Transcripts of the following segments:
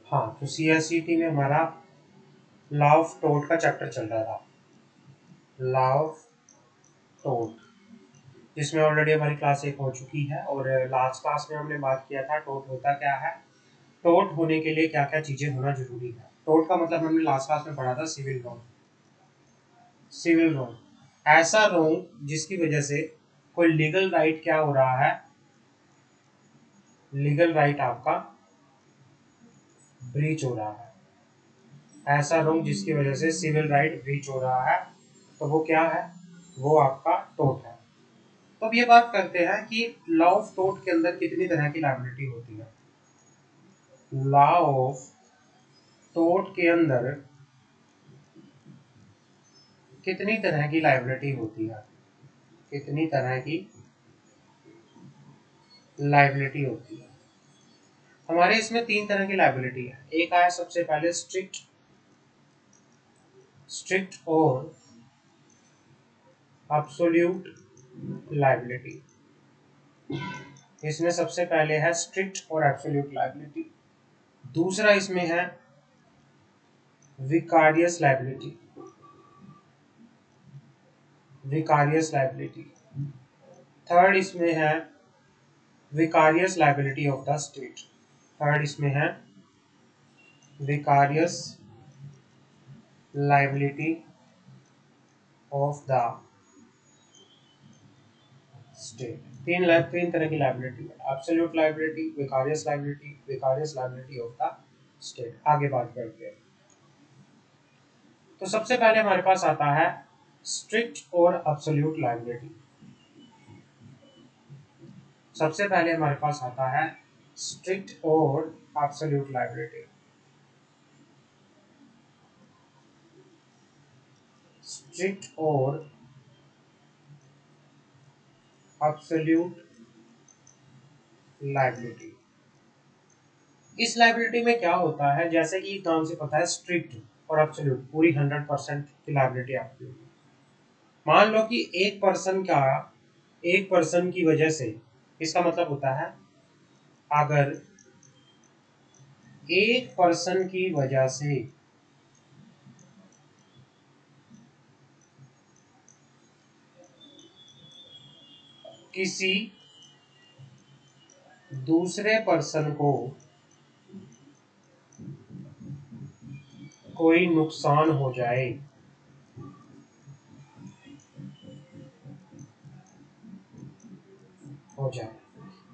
हाँ, तो CSCT में हमारा लॉ ऑफ टोट का चैप्टर चल रहा था, लॉ ऑफ टोट, जिसमें ऑलरेडी हमारी क्लास 1 हो चुकी है। और लास्ट क्लास में हमने बात किया था टोट होता क्या है, टोट होने के लिए क्या क्या चीज़ें होना जरूरी है। टोट का मतलब हमने लास्ट क्लास में पढ़ा था सिविल रॉन्ग। सिविल रॉन्ग ऐसा रॉन्ग जिसकी वजह से कोई लीगल राइट क्या हो रहा है, लीगल राइट आपका ब्रीच हो रहा है। ऐसा रॉन्ग जिसकी वजह से सिविल राइट ब्रीच हो रहा है, तो वो क्या है, वो आपका टोट है। तो अब ये बात करते हैं कि लॉ ऑफ टोट के अंदर कितनी तरह की लायबिलिटी होती है। लॉ ऑफ टोट के अंदर कितनी तरह की लायबिलिटी होती है, कितनी तरह की लायबिलिटी होती है। हमारे इसमें 3 तरह की लायबिलिटी है। एक आया सबसे पहले स्ट्रिक्ट और एब्सोल्यूट लायबिलिटी। इसमें सबसे पहले है स्ट्रिक्ट और एब्सोल्यूट लायबिलिटी। दूसरा इसमें है vicarious liability, vicarious liability. Third इसमें है vicarious liability of the state. Third इसमें है vicarious liability of the state. तीन तरह की लायबिलिटी है, absolute liability, vicarious liability, vicarious liability of the state. आगे बात करते हैं। तो सबसे पहले हमारे पास आता है स्ट्रिक्ट और एब्सोल्यूट लायबिलिटी। सबसे पहले हमारे पास आता है स्ट्रिक्ट और एब्सोल्यूट लायबिलिटी। स्ट्रिक्ट और एब्सोल्यूट लायबिलिटी। इस लायबिलिटी में क्या होता है, जैसे कि नाम से पता है स्ट्रिक्ट और एब्सोल्यूट, पूरी 100% की लायबिलिटी आपकी होगी। मान लो कि एक पर्सन की वजह से, इसका मतलब होता है अगर एक पर्सन की वजह से किसी दूसरे पर्सन को कोई नुकसान हो जाए,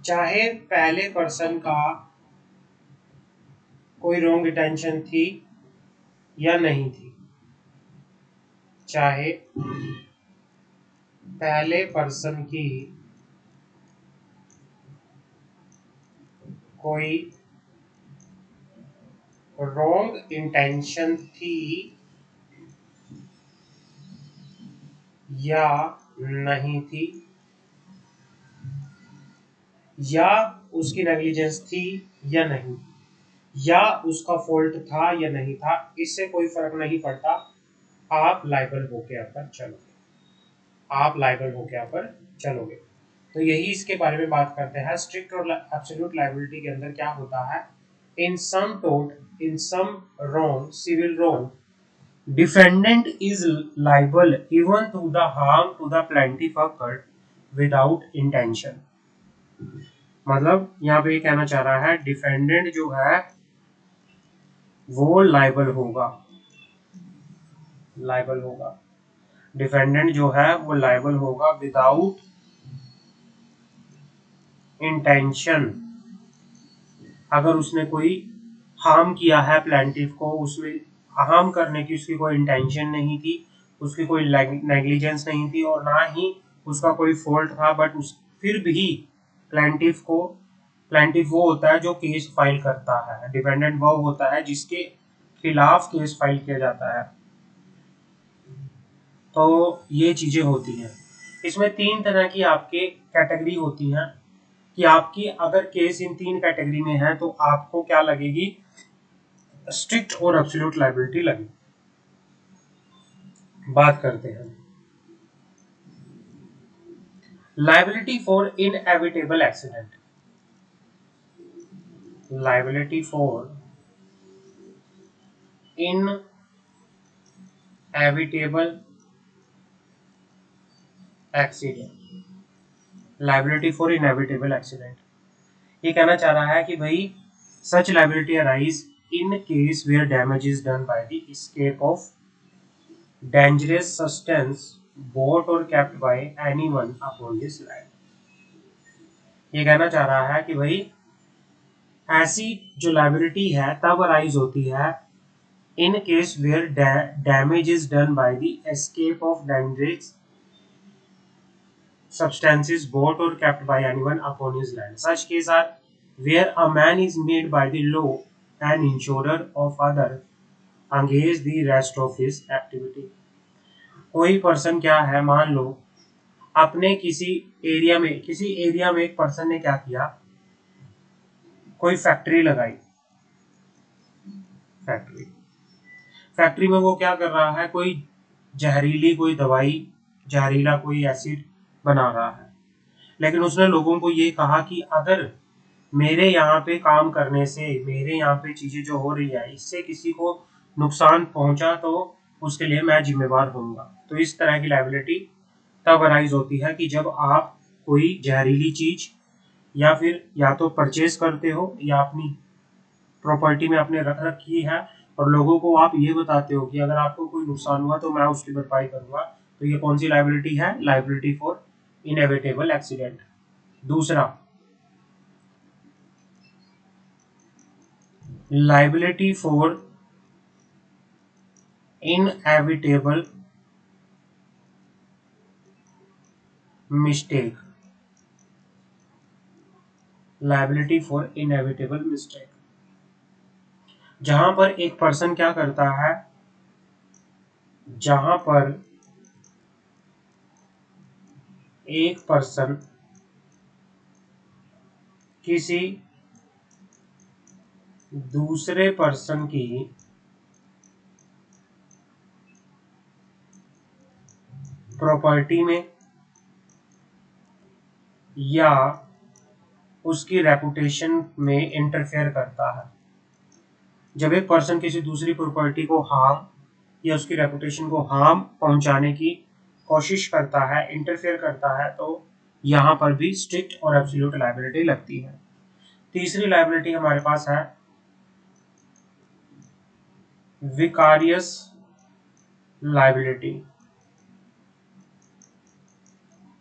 चाहे पहले पर्सन का कोई रॉन्ग इंटेंशन थी या नहीं थी, चाहे पहले पर्सन की कोई रॉन्ग इंटेंशन थी या नहीं थी, या उसकी नेग्लिजेंस थी या नहीं, या उसका फॉल्ट था या नहीं था, इससे कोई फर्क नहीं पड़ता, आप लायबल होके यहाँ पर चलोगे, आप लायबल होके यहाँ पर चलोगे। तो यही इसके बारे में बात करते हैं। स्ट्रिक्ट और एब्सोल्यूट लायबिलिटी के अंदर क्या होता है, इन सम टोट, इन सम wrong, civil wrong, defendant is liable even to the harm to the plaintiff occurred without intention। मतलब यहाँ पे कहना चाह रहा है डिफेंडेंट जो है वो लायबल होगा, लायबल होगा, डिफेंडेंट जो है वो लायबल होगा विदाउट इंटेंशन। अगर उसने कोई हार्म किया है प्लेंटिफ को, उसमें हार्म करने की उसकी कोई इंटेंशन नहीं थी, उसकी कोई नेग्लिजेंस नहीं थी और ना ही उसका कोई फॉल्ट था, बट उस फिर भी प्लेंटिफ वो होता है जो केस फाइल करता है, डिपेंडेंट वो होता है जिसके खिलाफ केस फाइल किया जाता है। तो ये चीजें होती हैं। इसमें 3 तरह की आपके कैटेगरी होती हैं कि आपकी अगर केस इन 3 कैटेगरी में है तो आपको क्या लगेगी, स्ट्रिक्ट और एब्सोल्यूट लायबिलिटी लगेगी। बात करते हैं liability for inevitable accident. Liability for inevitable accident, liability for inevitable accident. ये कहना चाह रहा है कि भाई such liability arise in case where damage is done by the escape of dangerous substance bought or kept by anyone upon this land। ये कहना चाह रहा है कि भाई ऐसी जो लाइबिलिटी है तब अराइज होती है in case where damage is done by the escape of dangerous substances bought or kept by anyone upon his land. Such cases are where a man is made by the law an insurer of other against the rest of his activity। कोई person क्या है, मान लो अपने किसी area में एक person ने क्या किया, कोई फैक्ट्री लगाई। फैक्ट्री में वो क्या कर रहा है, कोई कोई दवाई, जहरीला कोई एसिड बना रहा है। लेकिन उसने लोगों को ये कहा कि अगर मेरे यहाँ पे काम करने से, मेरे यहाँ पे चीजें जो हो रही है इससे किसी को नुकसान पहुंचा तो उसके लिए मैं जिम्मेवार होऊंगा। तो इस तरह की लायबिलिटी तब अराइज होती है कि जब आप कोई जहरीली चीज या फिर या तो परचेज करते हो या अपनी प्रॉपर्टी में आपने रख रखी है और लोगों को आप ये बताते हो कि अगर आपको कोई नुकसान हुआ तो मैं उसकी भरपाई करूंगा। तो ये कौन सी लायबिलिटी है, लायबिलिटी फॉर इनएविटेबल एक्सीडेंट। दूसरा, liability for inevitable mistake, liability for inevitable mistake, जहां पर एक पर्सन क्या करता है, जहां पर एक पर्सन किसी दूसरे पर्सन की प्रॉपर्टी में या उसकी रेपुटेशन में इंटरफेयर करता है। जब एक पर्सन किसी दूसरी प्रॉपर्टी को हार्म या उसकी रेपुटेशन को हार्म पहुंचाने की कोशिश करता है, इंटरफेयर करता है, तो यहां पर भी स्ट्रिक्ट और एब्सोल्यूट लायबिलिटी लगती है। तीसरी लायबिलिटी हमारे पास है विकारियस लायबिलिटी।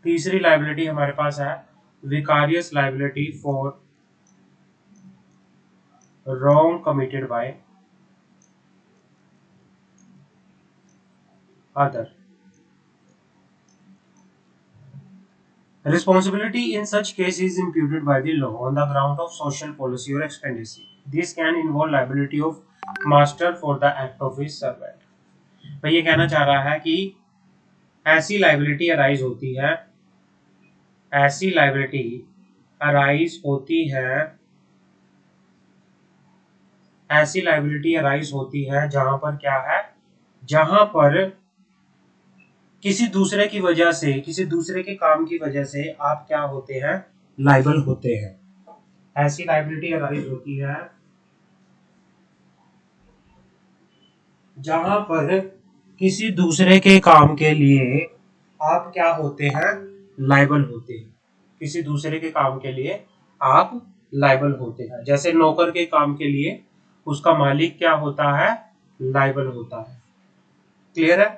तीसरी लायबिलिटी हमारे पास है vicarious liability for wrong committed by other। Responsibility in such case is imputed by the law on the ground of social policy or expediency। This can involve liability of master for the act of his servant। भाई ये कहना चाह रहा है कि ऐसी liability arise होती है, ऐसी लाइबिलिटी अराइज होती है, ऐसी लाइबिलिटी अराइज होती है जहां पर क्या है, जहां पर किसी दूसरे की वजह से, किसी दूसरे के काम की वजह से आप क्या होते हैं, लाइबल होते हैं। ऐसी लाइबिलिटी अराइज होती है जहां पर किसी दूसरे के काम के लिए आप क्या होते हैं, लाइबल होते हैं। किसी दूसरे के काम के लिए आप लाइबल होते हैं। जैसे नौकर के काम के लिए उसका मालिक क्या होता है, लाइबल होता है। क्लियर है?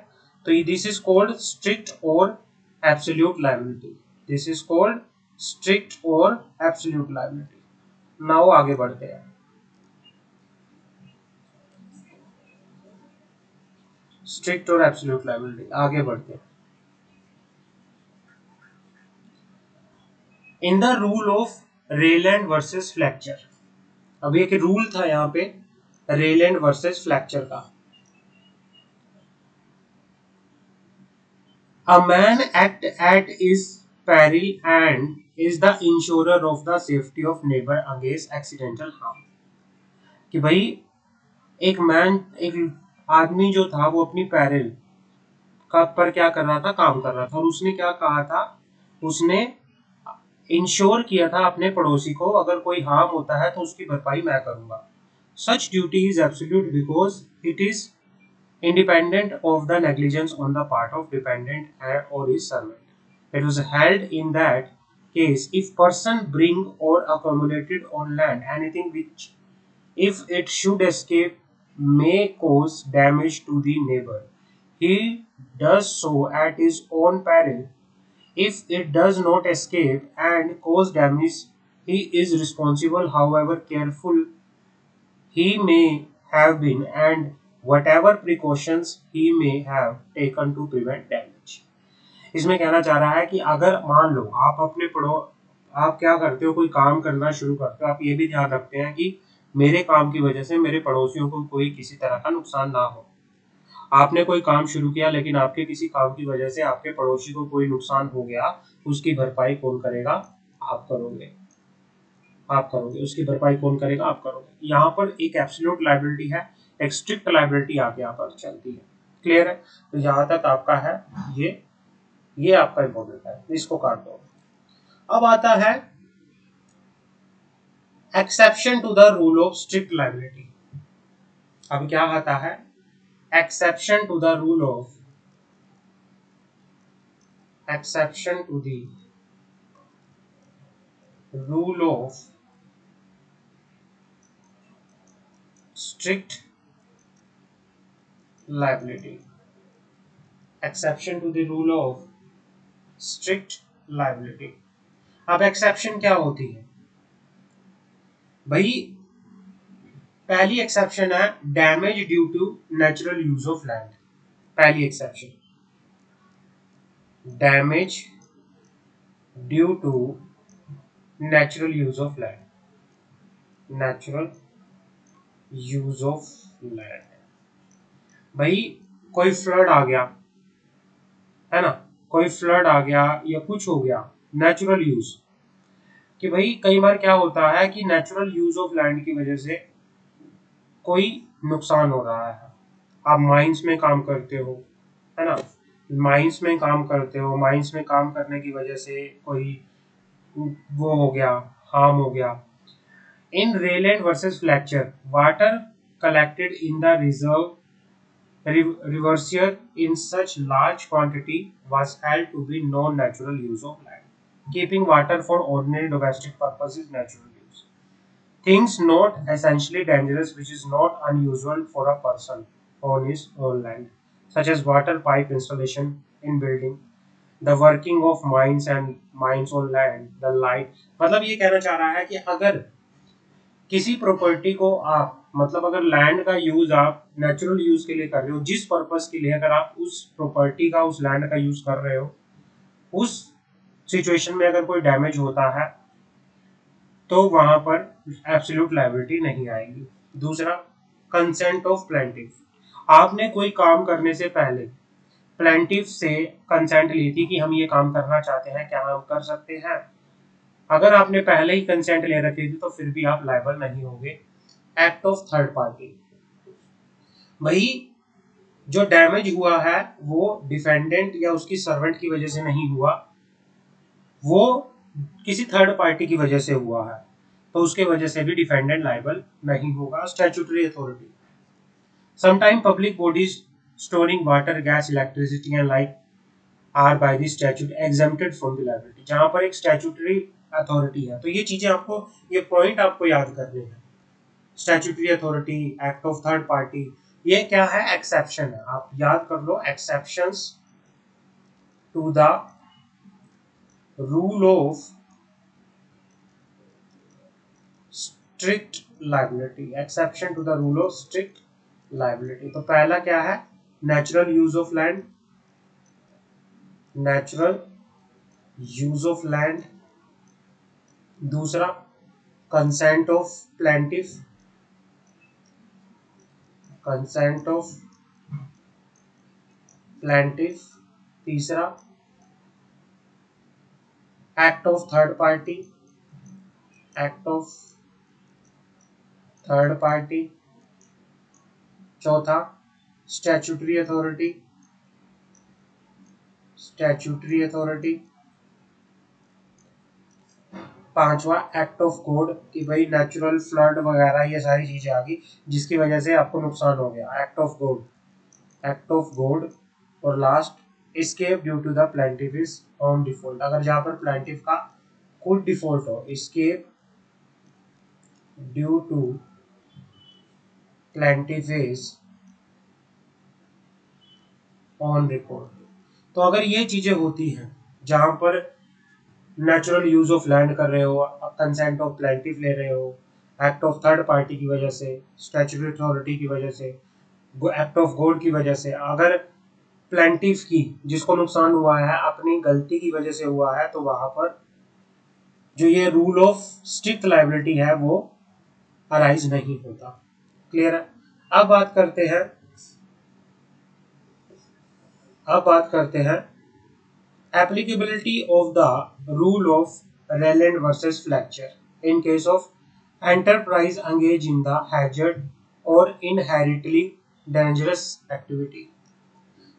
तो दिस इज कॉल्ड स्ट्रिक्ट और absolute liability. This is called strict और एब्सोल्यूट लायबिलिटी। नाउ आगे बढ़ते हैं। स्ट्रिक्ट और एब्सोल्यूट लायबिलिटी, आगे बढ़ते हैं। In the rule of Rylands versus flexure, अब एक रूल था यहाँ पे रेलैंड वर्सेस फ्लेक्चर का। A man act at his peril and is the insurer of the safety of neighbor against accidental harm। कि भाई एक आदमी जो था वो अपनी पैरिल का पर क्या कर रहा था, काम कर रहा था, और उसने क्या कहा था, उसने इंश्योर किया था अपने पड़ोसी को, अगर कोई हार्म होता है तो उसकी भरपाई मैं करूंगा। Such duty is absolute because it is independent of the negligence on the part of dependent or his servant. It was held in that case if person bring or accumulated on land anything which, if it should escape, may cause damage to the neighbor, he does so at his own peril. If it does not escape and cause damage, he is responsible, however careful he may have been and whatever precautions he may have taken to prevent damage. इसमें कहना चाह रहा है कि अगर मान लो आप अपने पड़ो आप क्या करते हो, कोई काम करना शुरू करते हो, आप ये भी ध्यान रखते हैं कि मेरे काम की वजह से मेरे पड़ोसियों को कोई किसी तरह का नुकसान ना हो। आपने कोई काम शुरू किया लेकिन आपके किसी काम की वजह से आपके पड़ोसी को कोई नुकसान हो गया, उसकी भरपाई कौन करेगा? आप करोगे। आप करोगे, उसकी भरपाई कौन करेगा? आप करोगे। यहाँ पर एक एब्सोल्यूट लायबिलिटी है, एक स्ट्रिक्ट लायबिलिटी आगे यहाँ पर चलती है। क्लियर है? तो यहाँ तक आपका है, ये आपका इंपॉर्टेंट है, इसको काट दो। अब आता है exception to the rule of strict liability. अब क्या आता है? Exception to the rule of exception to the rule of strict liability. Exception to the rule of strict liability. अब एक्सेप्शन क्या होती है भाई? पहली एक्सेप्शन है damage due to natural use of land. पहली exception, damage due to natural use of land. Natural use of land भाई, कोई फ्लड आ गया है ना, कोई फ्लड आ गया या कुछ हो गया, नेचुरल यूज कि भाई कई बार क्या होता है कि नेचुरल यूज ऑफ लैंड की वजह से कोई नुकसान हो रहा है। आप माइंस में काम करते हो, है ना, माइंस में काम करते हो, माइंस में काम करने की वजह से कोई वो हो गया, हार्म हो गया। In Rylands versus Fletcher, water collected in the reservoir reverser in such large quantity was held to be non-natural use of land. Keeping water for ordinary domestic purposes is natural use. Things not essentially dangerous which is not unusual for a person on his own land, such as water pipe installation in building, the working of mines and mines on land, the light। मतलब ये कहना चाह रहा है कि अगर किसी property को आप, मतलब अगर लैंड का यूज आप नेचुरल यूज के लिए कर रहे हो, जिस पर्पस के लिए अगर आप उस प्रॉपर्टी का, उस लैंड का यूज कर रहे हो, उस सिचुएशन में अगर कोई डैमेज होता है तो वहां पर एब्सोल्यूट लायबिलिटी नहीं आएगी। दूसरा, कंसेंट ऑफ प्लेंटिफ, आपने कोई काम करने से पहले प्लेंटिफ से कंसेंट ली थी कि हम ये काम करना चाहते हैं, क्या हम कर सकते हैं? अगर आपने पहले ही कंसेंट ले रखी थी तो फिर भी आप लायबल नहीं होंगे। एक्ट ऑफ थर्ड पार्टी, भाई जो डैमेज हुआ है वो डिफेंडेंट या उसकी सर्वेंट की वजह से नहीं हुआ, वो किसी थर्ड पार्टी की वजह से हुआ है, तो उसके वजह से भी डिफेंडेंट लायबल नहीं होगा। Statutory authority, sometime public bodies storing water, gas, electricity and like are by the statute exempted from the liability. जहां पर एक स्टैट्यूटरी अथॉरिटी है, तो ये चीजें आपको, ये पॉइंट आपको याद करने हैं। Statutory authority, act of third party, ये क्या है? एक्सेप्शन है। आप याद कर लो, exceptions to the rule of strict liability. Exception to the rule of strict liability, तो पहला क्या है? Natural use of land, natural use of land. दूसरा, consent of plaintiff, consent of plaintiff. तीसरा, act of third party, act of third party. चौथा, statutory authority, statutory authority. पांचवा act of God कि भाई नेचुरल फ्लड वगैरह ये सारी चीजें आ गई जिसकी वजह से आपको नुकसान हो गया, act of God, act of God. और last escape due to the plaintiff is on default, अगर जहां पर प्लेंटिफ का खुद डिफॉल्ट हो, escape due to plaintiff is on record. तो अगर ये चीजें होती हैं जहां पर नेचुरल यूज ऑफ लैंड कर रहे हो, कंसेंट ऑफ प्लेंटिफ ले रहे हो, एक्ट ऑफ थर्ड पार्टी की वजह से, स्टैट्यूटरी अथॉरिटी की वजह से, एक्ट ऑफ गॉड की वजह से, अगर प्लेंटिफ की जिसको नुकसान हुआ है अपनी गलती की वजह से हुआ है, तो वहां पर जो ये रूल ऑफ स्ट्रिक्ट लायबिलिटी है वो अराइज नहीं होता। क्लियर है? अब बात करते हैं applicability of the rule of Rayland versus Fletcher in case of enterprise engaged in the hazard or inherently dangerous activity.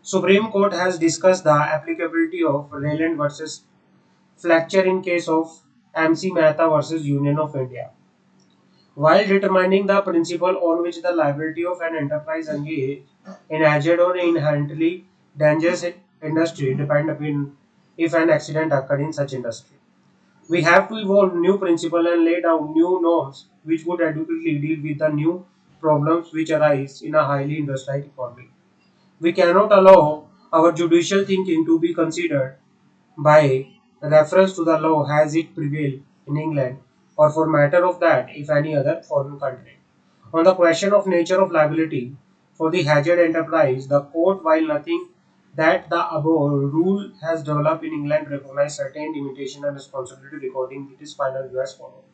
Supreme Court has discussed the applicability of Rayland versus Fletcher in case of MC Mehta versus Union of India. While determining the principle on which the liability of an enterprise engaged in hazard or inherently dangerous industry depend upon if an accident occurred in such industry. We have to evolve new principles and lay down new norms which would adequately deal with the new problems which arise in a highly industrialized economy. We cannot allow our judicial thinking to be considered by reference to the law as it prevailed in England or for matter of that if any other foreign country. On the question of nature of liability for the hazard enterprise, the court, while nothing that the above rule has developed in England, recognize certain limitation and responsibility recording it is final view as follows.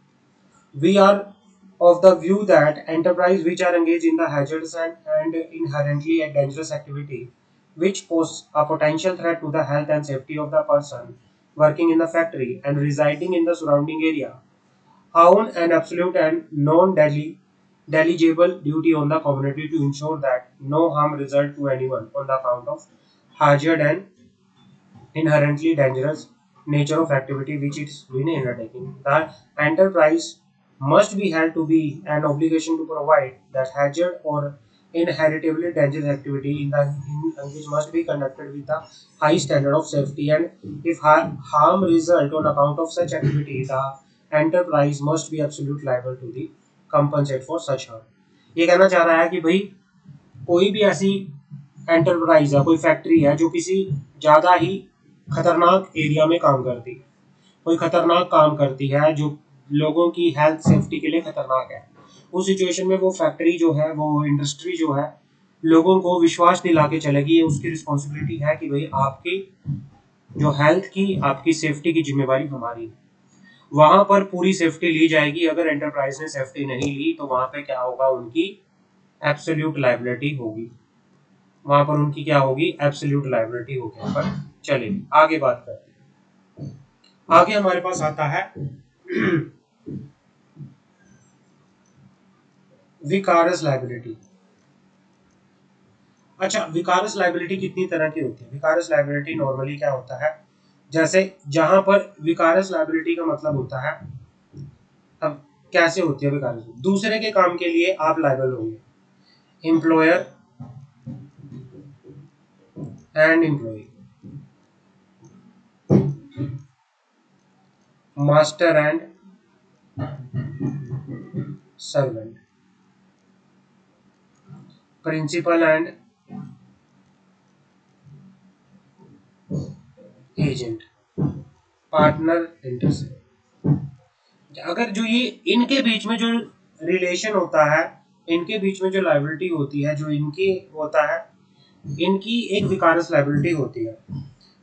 We are of the view that enterprise which are engaged in the hazardous and inherently a dangerous activity which pose a potential threat to the health and safety of the person working in the factory and residing in the surrounding area own an absolute and non-delegible duty on the community to ensure that no harm result to anyone on the account of hazard and inherently dangerous nature of activity which it's been undertaking. The enterprise must be held to be an obligation to provide that hazard or inheritably dangerous activity in the engage must be conducted with a high standard of safety, and if harm result on account of such activity, the enterprise must be absolute liable to the compensate for such harm. ये कहना चाह रहा है कि भाई कोई भी ऐसी एंटरप्राइज है, कोई फैक्ट्री है जो किसी ज्यादा ही खतरनाक एरिया में काम करती है, कोई खतरनाक काम करती है जो लोगों की हेल्थ सेफ्टी के लिए खतरनाक है, उस सिचुएशन में वो फैक्ट्री जो है, वो इंडस्ट्री जो है, लोगों को विश्वास दिला के चलेगी, ये उसकी रिस्पॉन्सिबिलिटी है कि भाई आपकी जो हेल्थ की, आपकी सेफ्टी की जिम्मेवारी हमारी है। वहां पर पूरी सेफ्टी ली जाएगी। अगर एंटरप्राइज ने सेफ्टी नहीं ली तो वहां पे क्या होगा, उनकी एब्सोल्यूट लायबिलिटी होगी। वहां पर उनकी क्या होगी, एब्सोल्यूट लायबिलिटी होगी। पर चलिए आगे बात करते हैं। आगे हमारे पास आता है विकारस लायबिलिटी। अच्छा, विकारस लायबिलिटी कितनी तरह की होती है? विकारस लायबिलिटी नॉर्मली क्या होता है, जैसे जहां पर विकारस लायबिलिटी का मतलब होता है, अब कैसे होती है विकारस, दूसरे के काम के लिए आप लायबल होंगे, employer and employee, master and servant, principal and agent, partner, intercept. अगर जो ये इनके बीच में जो रिलेशन होता है, इनके बीच में जो लायबिलिटी होती है, जो इनकी होता है, इनकी एक विकारस लायबिलिटी होती है।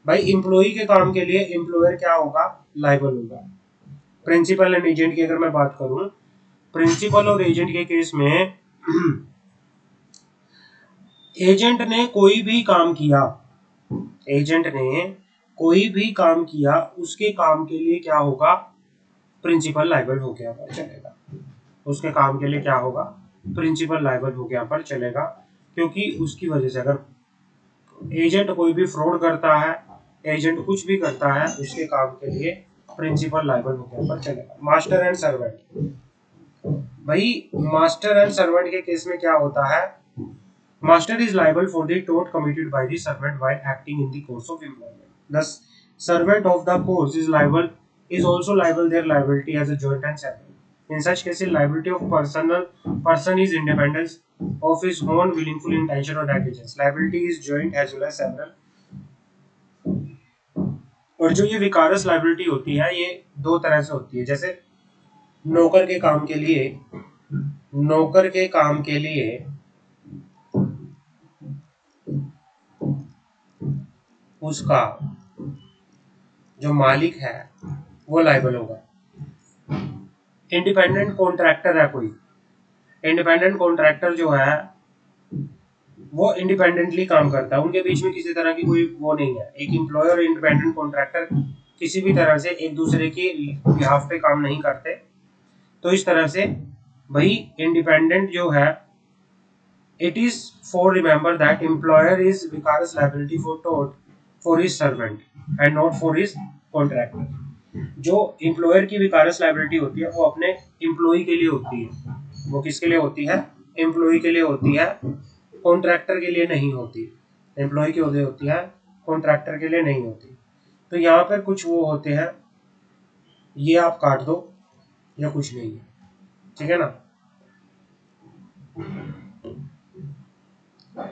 भाई एम्प्लॉई के काम के लिए एम्प्लॉयर क्या होगा, लायबल होगा। प्रिंसिपल एंड एजेंट की अगर मैं बात करूं, प्रिंसिपल और एजेंट के केस में एजेंट ने कोई भी काम किया, एजेंट ने कोई भी काम किया, उसके काम के लिए क्या होगा, प्रिंसिपल लायबल हो गया पर चलेगा। उसके काम के लिए क्या होगा, प्रिंसिपल लायबल हो गया पर चलेगा, क्योंकि उसकी वजह से अगर एजेंट कोई भी फ्रॉड करता है, एजेंट कुछ भी करता है, उसके काम के लिए प्रिंसिपल लायबल हो गया, पर चलेगा। मास्टर एंड सर्वेंट, भाई मास्टर एंड सर्वेंट के केस में क्या होता है, master is liable for the टोट committed by the servant while acting in the course of employment, the servant of the course is also liable their liability as a joint and several. In such cases, liability of person is independent of his own willful intention or negligence. Liability is joint as well as several. और जो ये विकारस liability होती है ये दो तरह से होती है, जैसे नौकर के काम के लिए, नौकर के काम के लिए उसका जो मालिक है वो लाइबल होगा। इंडिपेंडेंट कॉन्ट्रैक्टर है कोई, इंडिपेंडेंट कॉन्ट्रैक्टर जो है वो इंडिपेंडेंटली काम करता है, उनके बीच में किसी तरह की कोई वो नहीं है। एक एम्प्लॉयर और इंडिपेंडेंट कॉन्ट्रैक्टर किसी भी तरह से एक दूसरे के बिहाफ पे काम नहीं करते। तो इस तरह से भाई इंडिपेंडेंट जो है, it is for remember that employer is vicarious liability for टोट for his servant and not for his contractor. जो एम्प्लॉयर की विकारस लायबिलिटी होती है वो अपने एम्प्लॉय के लिए होती है, वो किसके लिए होती है, एम्प्लॉय के लिए होती है, कॉन्ट्रैक्टर के लिए नहीं होती। एम्प्लॉय के लिए होती है, कॉन्ट्रैक्टर के लिए नहीं होती। तो यहाँ पर कुछ वो होते हैं, ये आप काट दो या कुछ नहीं है, ठीक है ना।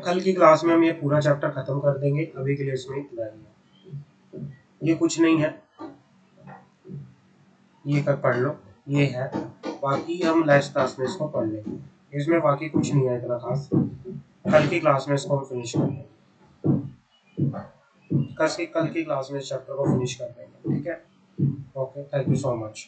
कल की क्लास में हम ये पूरा चैप्टर खत्म कर देंगे, अभी के लिए इसमें इतना ही है। ये कुछ नहीं है, ये कर पढ़ लो, ये है, बाकी हम लास्ट क्लास में इसको पढ़ लेंगे। इसमें बाकी कुछ नहीं है इतना खास, कल की क्लास में इसको हम फिनिश कर लेंगे, कल की क्लास में इस चैप्टर को फिनिश कर देंगे, ठीक है। Okay, thank you so much.